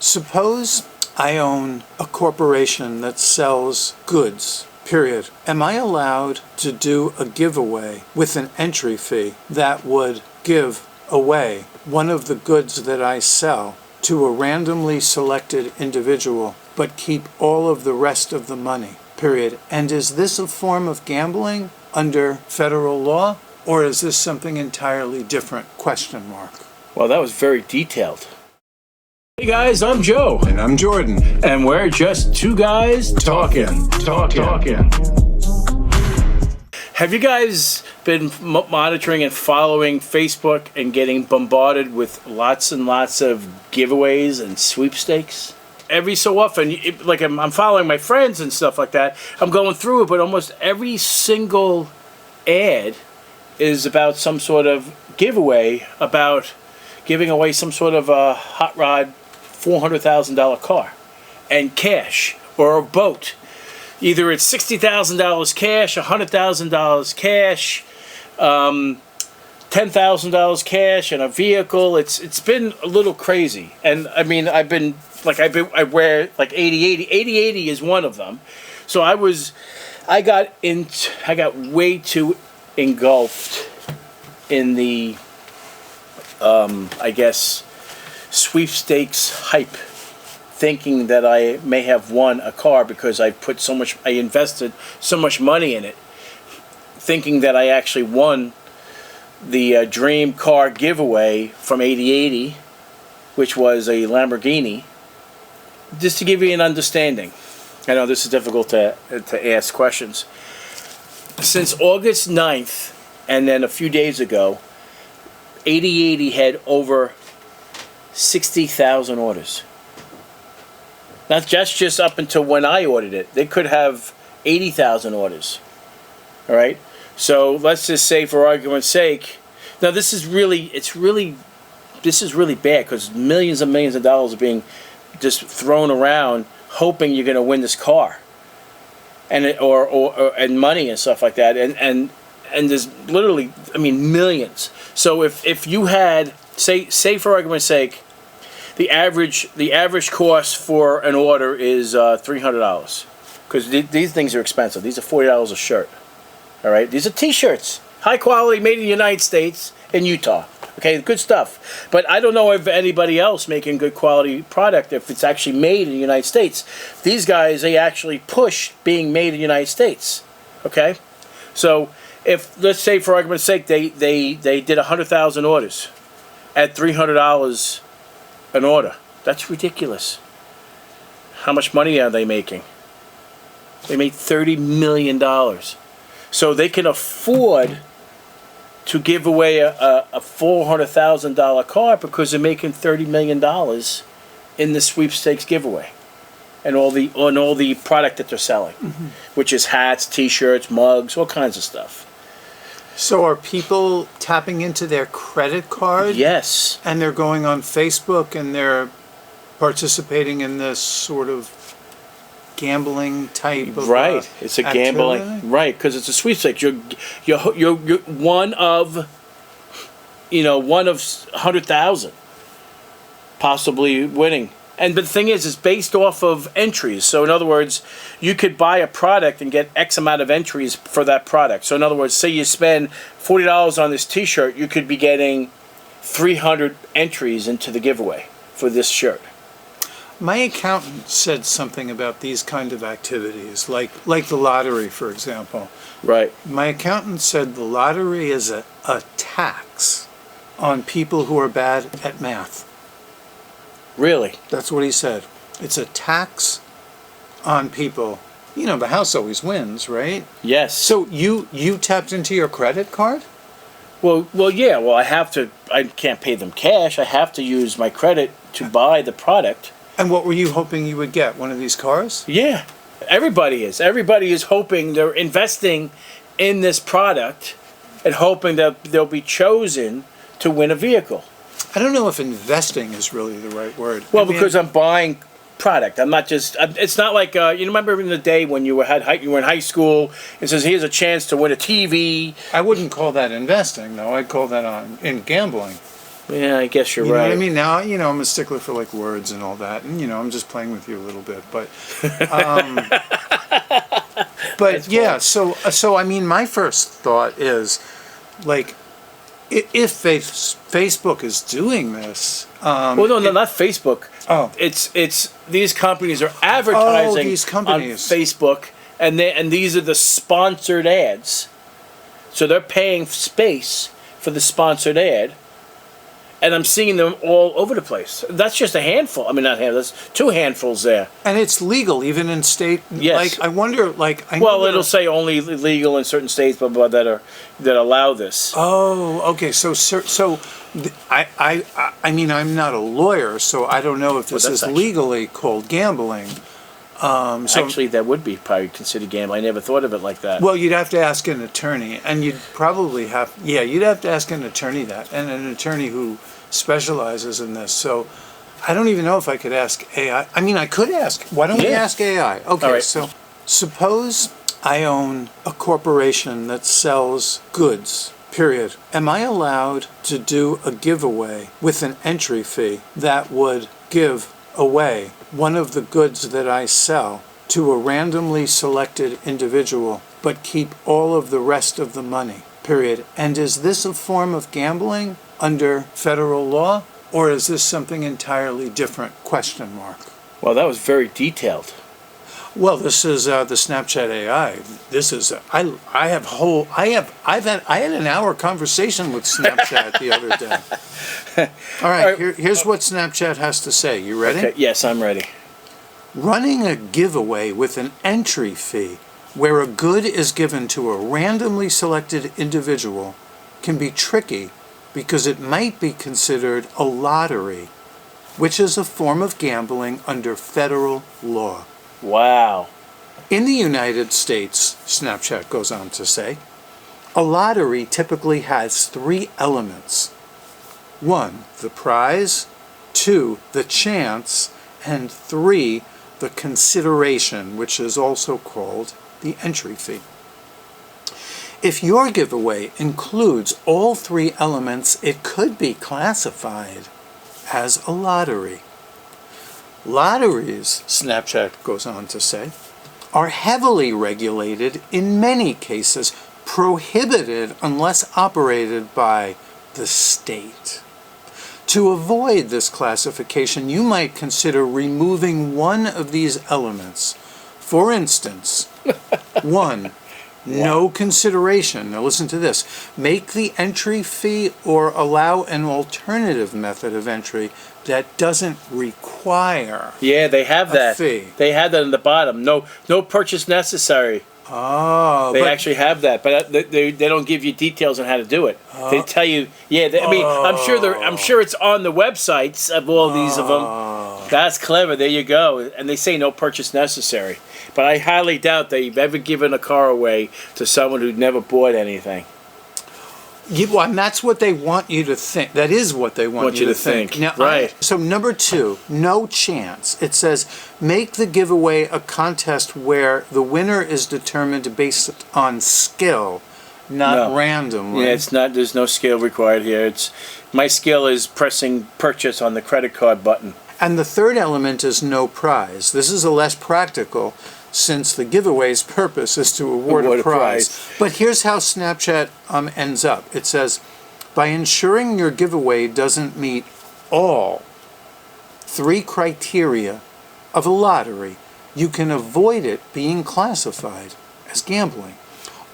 Suppose I own a corporation that sells goods, period. Am I allowed to do a giveaway with an entry fee that would give away one of the goods that I sell to a randomly selected individual, but keep all of the rest of the money, period? And is this a form of gambling under federal law, or is this something entirely different? Question mark. Well, that was very detailed. Hey guys, I'm Joe. And I'm Jordan. And we're just two guys talking. Have you guys been monitoring and following Facebook and getting bombarded with lots and lots of giveaways and sweepstakes? Every so often, like I'm following my friends and stuff like that, I'm going through it, but almost every single ad is about some sort of giveaway, about giving away some sort of a hot rod $400,000 car and cash, or a boat. Either it's $60,000 cash, $100,000 cash, $10,000 cash, and a vehicle. It's been a little crazy, and I mean I wear like 80Eighty. 80Eighty is one of them. So I got way too engulfed in the I guess sweepstakes hype, thinking that I may have won a car because I invested so much money in it, thinking that I actually won the dream car giveaway from 80Eighty, which was a Lamborghini. Just to give you an understanding, I know this is difficult to ask questions. Since August 9th, and then a few days ago, 80Eighty had over 60,000 orders. Not just up until when I ordered it. They could have 80,000 orders. All right? So let's just say, for argument's sake, now this is really bad, because millions and millions of dollars are being just thrown around hoping you're going to win this car. And and money and stuff like that. And there's literally, I mean, millions. So if you had, say for argument's sake, the average cost for an order is $300, because these things are expensive. These are $40 a shirt. All right, these are T-shirts, high quality, made in the United States in Utah. Okay, good stuff. But I don't know if anybody else making good quality product, if it's actually made in the United States. These guys, they actually push being made in the United States. Okay, so if, let's say for argument's sake, they did 100,000 orders at $300 an order. That's ridiculous. How much money are they making? They made $30 million. So they can afford to give away a $400,000 car because they're making $30 million in the sweepstakes giveaway, and all the product that they're selling, which is hats, T-shirts, mugs, all kinds of stuff. So are people tapping into their credit card? Yes. And they're going on Facebook and they're participating in this sort of gambling type of right. It's a activity? Gambling, right? Because it's a sweepstakes. You're one of 100,000 possibly winning. But the thing is, it's based off of entries. So in other words, you could buy a product and get X amount of entries for that product. So in other words, say you spend $40 on this T-shirt, you could be getting 300 entries into the giveaway for this shirt. My accountant said something about these kind of activities, like the lottery, for example. Right. My accountant said the lottery is a tax on people who are bad at math. Really? That's what he said. It's a tax on people. You know, the house always wins, right? Yes. So you tapped into your credit card? Well, yeah. Well, I can't pay them cash. I have to use my credit to buy the product. And what were you hoping you would get? One of these cars? Yeah. Everybody is. Everybody is hoping, they're investing in this product and hoping that they'll be chosen to win a vehicle. I don't know if investing is really the right word. Well, because I'm buying product. I'm not just. It's not like you remember in the day when you were in high school. It says here's a chance to win a TV. I wouldn't call that investing, though. I'd call that in gambling. Yeah, I guess you're You know right. what I mean? Now, I'm a stickler for like words and all that, and I'm just playing with you a little bit, but, That's yeah. fun. So I mean, my first thought is, like, if Facebook is doing this, Well, no, not Facebook. oh, It's these companies are advertising these companies. on Facebook, and these are the sponsored ads. So they're paying space for the sponsored ad, and I'm seeing them all over the place. That's just a handful. I mean, not handful. That's two handfuls there. and it's legal even in state. Yes. Like, I wonder, like, I Well, know it'll say only legal in certain states, blah blah, that allow this. Oh, okay. I mean, I'm not a lawyer, so I don't know if this Well, is that's actually- legally called gambling. Actually, that would be probably considered gambling. I never thought of it like that. Well, you'd have to ask an attorney, and you'd probably you'd have to ask an attorney that, and an attorney who specializes in this. So I don't even know if I could ask AI. I mean, I could ask. Why don't we Yeah. ask AI? Okay, All right. so suppose I own a corporation that sells goods, period. Am I allowed to do a giveaway with an entry fee that would give away one of the goods that I sell to a randomly selected individual, but keep all of the rest of the money, period? And is this a form of gambling under federal law, or is this something entirely different? Question mark. Well, that was very detailed. Well, this is the Snapchat AI. This is I had an hour conversation with Snapchat the other day. All right, All right. here's what Snapchat has to say. You ready? Okay, yes, I'm ready. Running a giveaway with an entry fee where a good is given to a randomly selected individual can be tricky because it might be considered a lottery, which is a form of gambling under federal law. Wow. In the United States, Snapchat goes on to say, a lottery typically has 3 elements. 1, the prize, 2, the chance, and 3, the consideration, which is also called the entry fee. If your giveaway includes all 3 elements, it could be classified as a lottery. Lotteries, Snapchat goes on to say, are heavily regulated, in many cases prohibited unless operated by the state. To avoid this classification, you might consider removing one of these elements. For instance, 1, no consideration. Now listen to this. Make the entry fee or allow an alternative method of entry that doesn't require Yeah, they have a that. fee. They have that in the bottom. No purchase necessary. Oh, They but actually have that, but they don't give you details on how to do it. They tell you, yeah. I mean, I'm sure it's on the websites of all these of them. That's clever. There you go. And they say no purchase necessary, but I highly doubt they've ever given a car away to someone who'd never bought anything. well, and that's what they want you to think. That is what they want you to think. Now, right. So number 2, no chance. It says, make the giveaway a contest where the winner is determined based on skill, not No. randomly. Yeah, it's not. There's no skill required here. My skill is pressing purchase on the credit card button. And the third element is no prize. This is a less practical, since the giveaway's purpose is to award a prize. But here's how Snapchat ends up. It says, by ensuring your giveaway doesn't meet all 3 criteria of a lottery, you can avoid it being classified as gambling.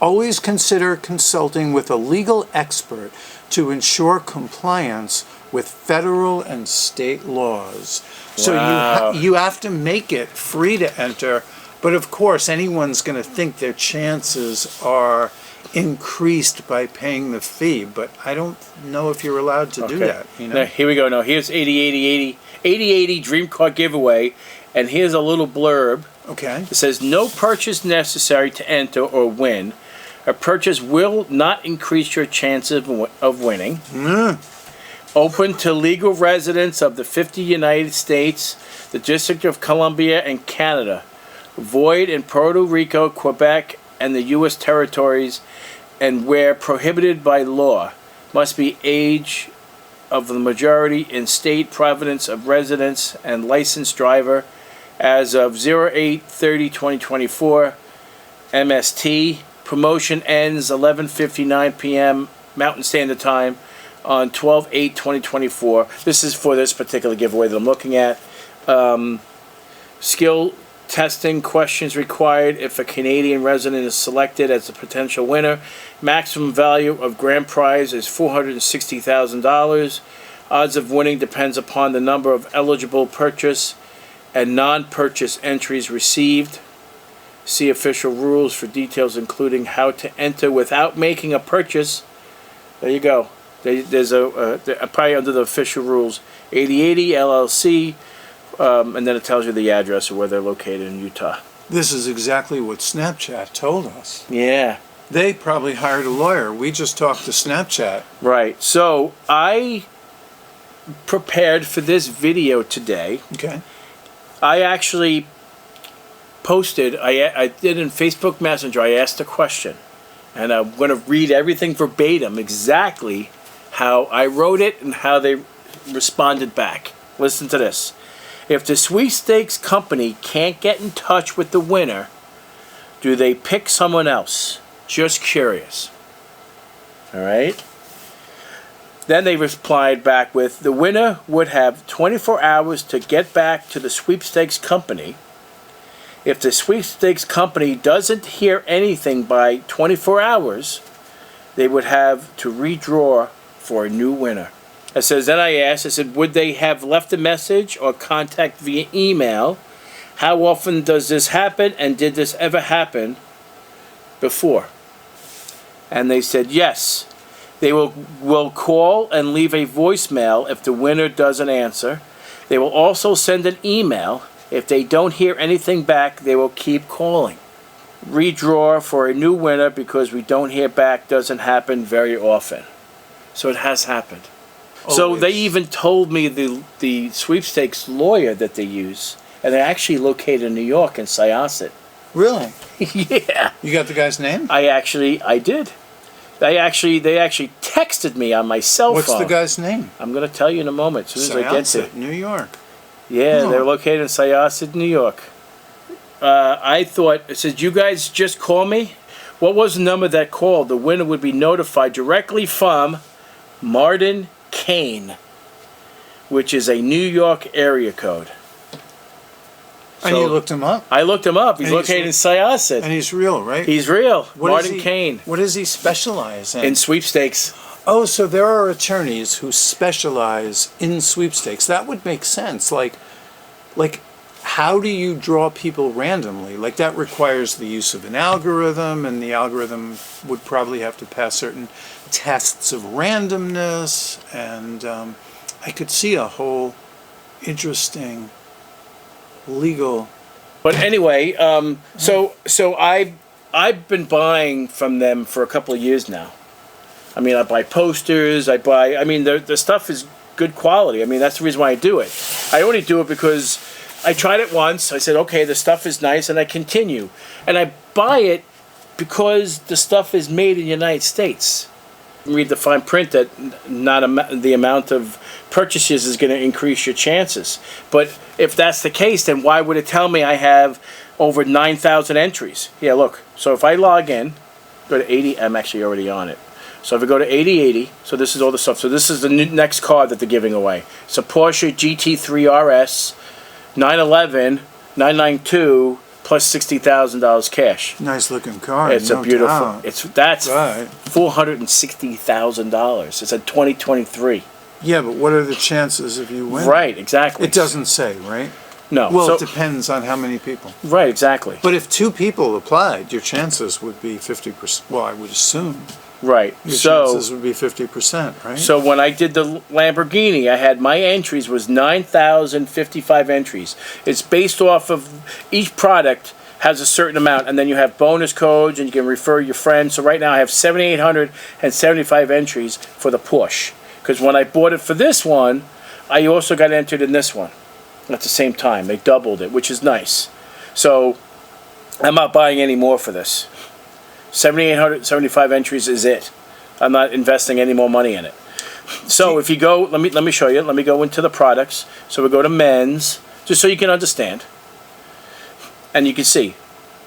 Always consider consulting with a legal expert to ensure compliance with federal and state laws. So Wow. you have to make it free to enter, but of course anyone's going to think their chances are increased by paying the fee, but I don't know if you're allowed to do that. Now, here we go. Now, here's 8080 Dream Car Giveaway, and here's a little blurb. Okay. It says, no purchase necessary to enter or win. A purchase will not increase your chances of winning. Open to legal residents of the 50 United States, the District of Columbia, and Canada. Void in Puerto Rico, Quebec, and the U.S. territories, and where prohibited by law. Must be age of the majority in state providence of residents and licensed driver as of 08/30/2024 MST. Promotion ends 11:59 p.m. Mountain Standard Time on 12/8/2024. This is for this particular giveaway that I'm looking at. Skill testing questions required if a Canadian resident is selected as a potential winner. Maximum value of grand prize is $460,000. Odds of winning depends upon the number of eligible purchase and non-purchase entries received. See official rules for details, including how to enter without making a purchase. There you go. There's probably under the official rules, 80Eighty LLC, and then it tells you the address of where they're located in Utah. This is exactly what Snapchat told us. Yeah. They probably hired a lawyer. We just talked to Snapchat. Right. So I prepared for this video today. Okay. I actually posted, I did in Facebook Messenger, I asked a question. And I'm going to read everything verbatim, exactly how I wrote it and how they responded back. Listen to this. If the sweepstakes company can't get in touch with the winner, do they pick someone else? Just curious. All right. Then they replied back with, the winner would have 24 hours to get back to the sweepstakes company. If the sweepstakes company doesn't hear anything by 24 hours, they would have to redraw for a new winner. It says, then I asked, I said, would they have left a message or contact via email? How often does this happen, and did this ever happen before? And they said, yes. They will call and leave a voicemail if the winner doesn't answer. They will also send an email. If they don't hear anything back, they will keep calling. Redraw for a new winner because we don't hear back doesn't happen very often. So it has happened. Always. So they even told me the sweepstakes lawyer that they use, and they're actually located in New York in Syosset. Really? Yeah. You got the guy's name? I did. They actually texted me on my cell phone. What's the guy's name? I'm going to tell you in a moment, as soon as I get to it. New York. Yeah, Oh. they're located in Syosset, New York. I thought, it said, you guys just call me? What was the number that called? The winner would be notified directly from Martin Kane, which is a New York area code. And you looked him up? I looked him up. He's located in Syosset. And he's real, right? He's real. What Martin Kane. What does he specialize in? In sweepstakes. Oh, so there are attorneys who specialize in sweepstakes. That would make sense. Like, how do you draw people randomly? Like, that requires the use of an algorithm, and the algorithm would probably have to pass certain tests of randomness, and I could see a whole interesting legal. But anyway, so I've been buying from them for a couple of years now. I mean, I buy posters. The stuff is good quality. I mean, that's the reason why I do it. I only do it because I tried it once. I said, okay, the stuff is nice, and I continue. And I buy it because the stuff is made in the United States. Read the fine print that the amount of purchases is going to increase your chances. But if that's the case, then why would it tell me I have over 9,000 entries? Yeah, look. So if I log in, go to 80, I'm actually already on it. So if I go to 80Eighty, so this is all the stuff. So this is the next card that they're giving away. It's a Porsche GT3 RS 911 992 plus $60,000 cash. Nice looking car. It's a beautiful. Doubt. That's Right. $460,000. It's a 2023. Yeah, but what are the chances if you win? Right, exactly. It doesn't say, right? No. Well, so, it depends on how many people. right, exactly. But if 2 people applied, your chances would be 50%. Well, I would assume Right. your So chances would be 50%, right? so when I did the Lamborghini, I had my entries was 9,055 entries. It's based off of each product has a certain amount, and then you have bonus codes, and you can refer your friends. So right now I have 7,875 entries for the Porsche. Because when I bought it for this one, I also got entered in this one at the same time. They doubled it, which is nice. So I'm not buying any more for this. 7,875 entries is it. I'm not investing any more money in it. So if you go, let me show you. Let me go into the products. So we go to men's, just so you can understand. And you can see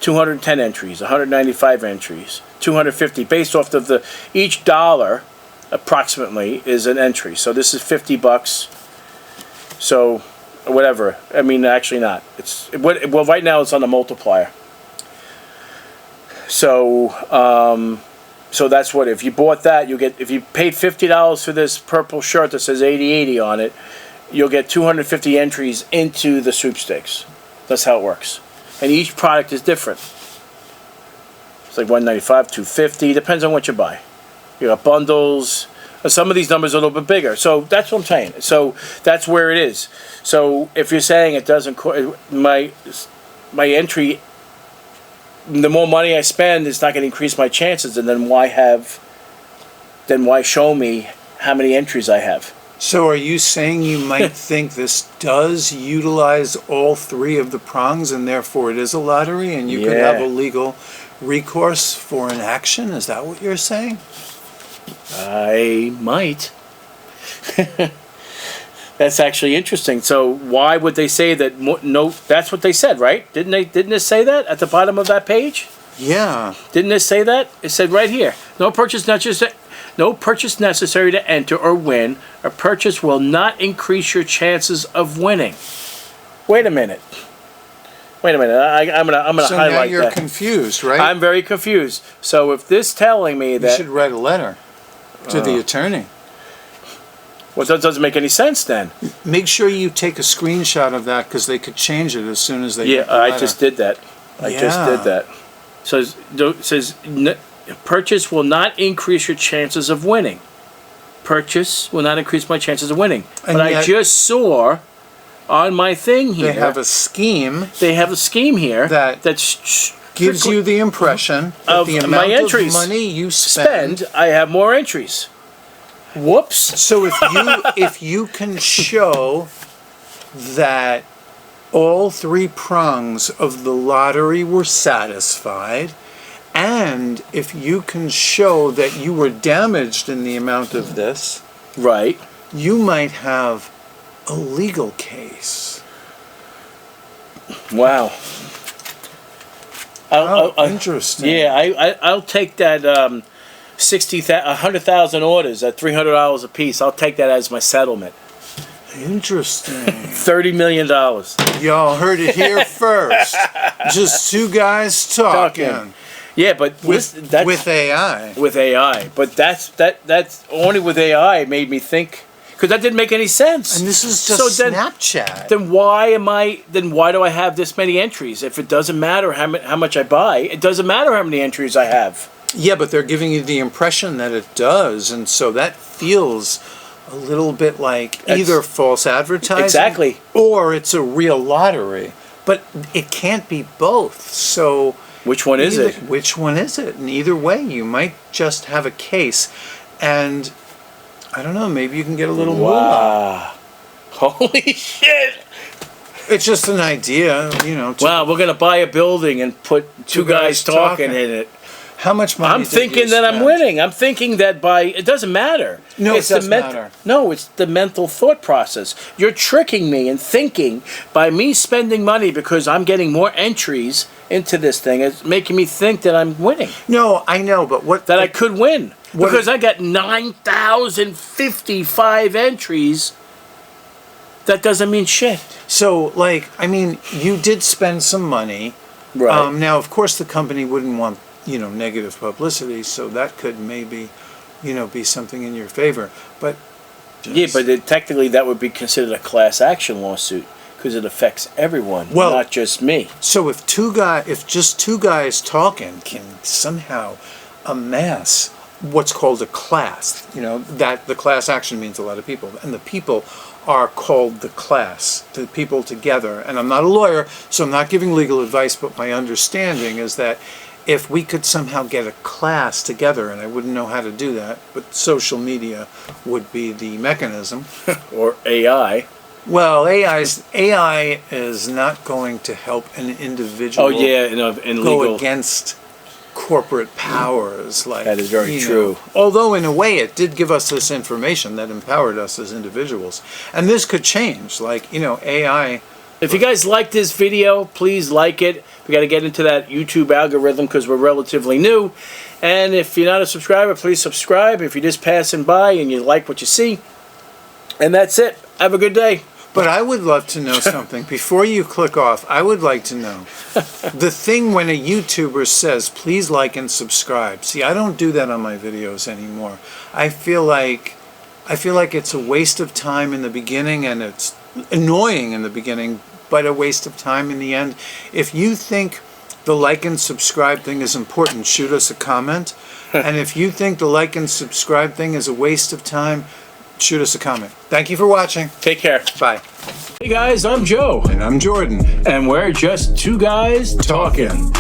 210 entries, 195 entries, 250, based off of each dollar approximately is an entry. So this is $50. So whatever. I mean, actually not. Well, right now it's on the multiplier. So so that's what, if you bought that, if you paid $50 for this purple shirt that says 80/80 on it, you'll get 250 entries into the sweepstakes. That's how it works. And each product is different. It's like 195, 250, depends on what you buy. You got bundles. Some of these numbers are a little bit bigger. So that's what I'm saying. So that's where it is. So if you're saying it doesn't, my entry, the more money I spend, it's not going to increase my chances. And then why show me how many entries I have? So are you saying you might think this does utilize all three of the prongs and therefore it is a lottery and you could have a legal recourse for an action? Is that what you're saying? I might. That's actually interesting. So why would they say that? No, that's what they said, right? Didn't it say that at the bottom of that page? Yeah. Didn't it say that? It said right here, no purchase necessary to enter or win. A purchase will not increase your chances of winning. Wait a minute. I'm gonna so highlight that. now you're confused, right? I'm very confused. So if this telling me that you should write a letter to the attorney. Well, that doesn't make any sense then. Make sure you take a screenshot of that because they could change it as soon as they get the letter. I just did that. So it says purchase will not increase your chances of winning. Purchase will not increase my chances of winning. And but I just saw on my thing here. They have a scheme. They have a scheme here that gives you the impression that the amount of money you spend, I have more entries. Whoops. So if you can show that all three prongs of the lottery were satisfied, and if you can show that you were damaged in the amount of this, right, you might have a legal case. Wow. Interesting. Yeah, I'll take that 100,000 orders at $300 a piece. I'll take that as my settlement. Interesting. $30 million. Y'all heard it here first. Just two guys talking. Yeah, but with AI. With AI, but that's only with AI made me think, because that didn't make any sense. And this is just Snapchat. Then why do I have this many entries? If it doesn't matter how much I buy, it doesn't matter how many entries I have. Yeah, but they're giving you the impression that it does, and so that feels a little bit like either false advertising, exactly, or it's a real lottery. But it can't be both. So which one is it? Which one is it? And either way, you might just have a case, and I don't know. Maybe you can get a little moolah. Holy shit! It's just an idea, Wow, we're gonna buy a building and put two guys talking in it. How much money? I'm thinking that I'm winning. I'm thinking that it doesn't matter. No, it doesn't matter. No, it's the mental thought process. You're tricking me and thinking by me spending money because I'm getting more entries into this thing. It's making me think that I'm winning. No, I know, but I could win because I got 9,055 entries. That doesn't mean shit. So, you did spend some money. Right. Now, of course, the company wouldn't want negative publicity, so that could maybe, be something in your favor. But technically that would be considered a class action lawsuit because it affects everyone, not just me. So if just two guys talking can somehow amass what's called a class, that the class action means a lot of people, and the people are called the class, the people together. And I'm not a lawyer, so I'm not giving legal advice, but my understanding is that if we could somehow get a class together, and I wouldn't know how to do that, but social media would be the mechanism. Or AI. Well, AI is not going to help an individual in go legal against corporate powers. Like, That is very you know. true. Although in a way it did give us this information that empowered us as individuals. And this could change. Like, you know, AI. If you guys like this video, please like it. We got to get into that YouTube algorithm because we're relatively new. And if you're not a subscriber, please subscribe. If you're just passing by and you like what you see. And that's it. Have a good day. But I would love to know something. Before you click off, I would like to know the thing when a YouTuber says, please like and subscribe. See, I don't do that on my videos anymore. I feel like it's a waste of time in the beginning, and it's annoying in the beginning, but a waste of time in the end. If you think the like and subscribe thing is important, shoot us a comment. And if you think the like and subscribe thing is a waste of time, shoot us a comment. Thank you for watching. Take care. Bye. Hey guys, I'm Joe. And I'm Jordan. And we're just two guys talking.